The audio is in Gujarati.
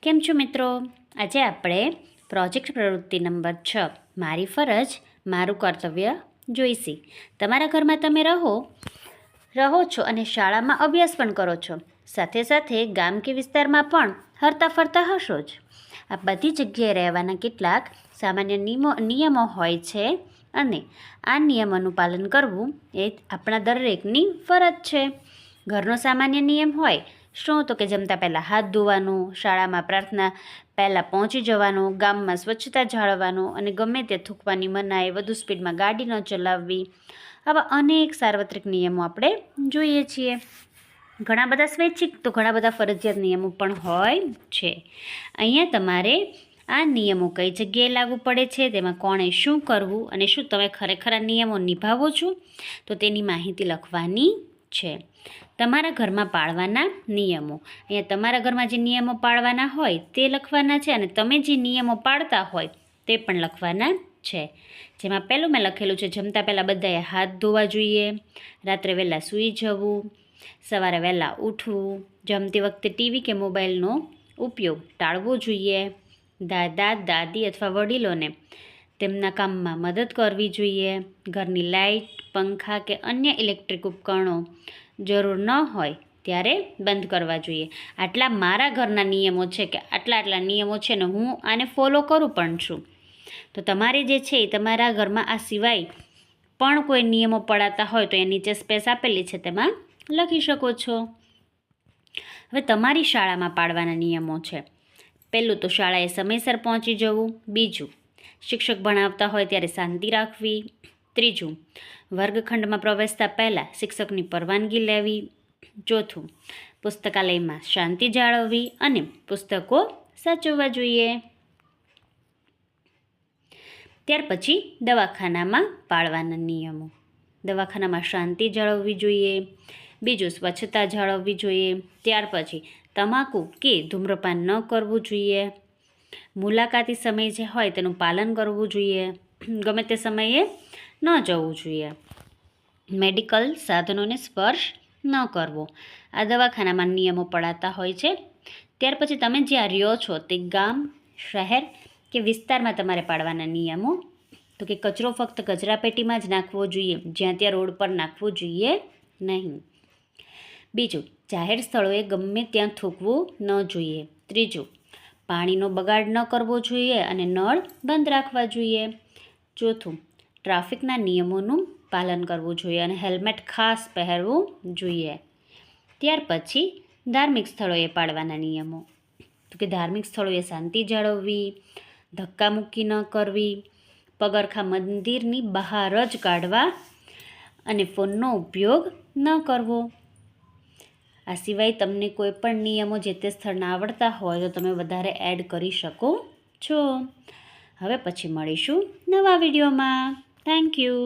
કેમ છો મિત્રો? આજે આપણે પ્રોજેક્ટ પ્રવૃત્તિ નંબર 6 મારી ફરજ મારું કર્તવ્ય જોઈશી. તમારા ઘરમાં તમે રહો છો અને શાળામાં અભ્યાસ પણ કરો છો. સાથે સાથે ગામ કે વિસ્તારમાં પણ હરતા ફરતા હશો જ. આ બધી જગ્યાએ રહેવાના કેટલાક સામાન્ય નિયમો હોય છે અને આ નિયમોનું પાલન કરવું એ આપણા દરેકની ફરજ છે. ઘરનો સામાન્ય નિયમ હોય શું તો કે જમતા પહેલાં હાથ ધોવાનું, શાળામાં પ્રાર્થના પહેલાં પહોંચી જવાનું, ગામમાં સ્વચ્છતા જાળવવાનું અને ગમે તે થૂંકવાની મનાઈ, વધુ સ્પીડમાં ગાડી ન ચલાવવી, આવા અનેક સાર્વત્રિક નિયમો આપણે જોઈએ છીએ. ઘણા બધા સ્વૈચ્છિક તો ઘણા બધા ફરજિયાત નિયમો પણ હોય છે. અહીંયા તમારે આ નિયમો કઈ જગ્યાએ લાગુ પડે છે, તેમાં કોણે શું કરવું અને શું તમે ખરેખર આ નિયમો નિભાવો છો તો તેની માહિતી લખવાની છે. તમારા ઘરમાં પાળવાના નિયમો, અહીંયા તમારા ઘરમાં જે નિયમો પાળવાના હોય તે લખવાના છે અને તમે જે નિયમો પાળતા હોય તે પણ લખવાના છે. જેમાં પહેલું મેં લખેલું છે, જમતા પહેલાં બધાએ હાથ ધોવા જોઈએ, રાત્રે વહેલાં સૂઈ જવું, સવારે વહેલાં ઉઠવું, જમતી વખતે ટીવી કે મોબાઈલનો ઉપયોગ ટાળવો જોઈએ, દાદા દાદી અથવા વડીલોને તેમના કામમાં મદદ કરવી જોઈએ, ઘરની લાઇટ, પંખા કે અન્ય ઇલેક્ટ્રિક ઉપકરણો જરૂર ન હોય ત્યારે બંધ કરવા જોઈએ. આટલા મારા ઘરના નિયમો છે કે આટલા નિયમો છે ને હું આને ફોલો કરું પણ છું. તો તમારે જે છે એ તમારા ઘરમાં આ સિવાય પણ કોઈ નિયમો પડાતા હોય તો એ નીચે સ્પેસ આપેલી છે તેમાં લખી શકો છો. હવે તમારી શાળામાં પાળવાના નિયમો છે. પહેલું તો શાળાએ સમયસર પહોંચી જવું. બીજું, શિક્ષક ભણાવતા હોય ત્યારે શાંતિ રાખવી. ત્રીજું, વર્ગખંડમાં પ્રવેશતા પહેલાં શિક્ષકની પરવાનગી લેવી. ચોથું, પુસ્તકાલયમાં શાંતિ જાળવવી અને પુસ્તકો સાચવવા જોઈએ. ત્યાર પછી દવાખાનામાં પાળવાના નિયમો. દવાખાનામાં શાંતિ જાળવવી જોઈએ. બીજું, સ્વચ્છતા જાળવવી જોઈએ. ત્યાર પછી તમાકુ કે ધૂમ્રપાન ન કરવું જોઈએ. મુલાકાતી સમય જે હોય તેનું પાલન કરવું જોઈએ. ગમે તે સમયે ન જવું જોઈએ. મેડિકલ સાધનોને સ્પર્શ ન કરવો. આ દવાખાનામાં નિયમો પડાતા હોય છે. ત્યાર પછી તમે જ્યાં રહ્યો છો તે ગામ, શહેર કે વિસ્તારમાં તમારે પાડવાના નિયમો તો કે કચરો ફક્ત કચરાપેટીમાં જ નાખવો જોઈએ, જ્યાં ત્યાં રોડ પર નાખવો જોઈએ નહીં. બીજું, જાહેર સ્થળોએ ગમે ત્યાં થૂકવું ન જોઈએ. ત્રીજું, પાણીનો બગાડ ન કરવો જોઈએ અને નળ બંધ રાખવા જોઈએ. ચોથું, ટ્રાફિકના નિયમોનું પાલન કરવું જોઈએ અને હેલ્મેટ ખાસ પહેરવું જોઈએ. ત્યાર પછી ધાર્મિક સ્થળોએ પાળવાના નિયમો તો કે ધાર્મિક સ્થળોએ શાંતિ જાળવવી, ધક્કામુક્કી ન કરવી, પગરખાં મંદિરની બહાર જ કાઢવા અને ફોનનો ઉપયોગ ન કરવો. આ સિવાય તમને કોઈ પણ નિયમો જે તે સ્થળના આવડતા હોય તો તમે વધારે એડ કરી શકો છો. હવે પછી મળીશું નવા વિડીયોમાં. Thank you.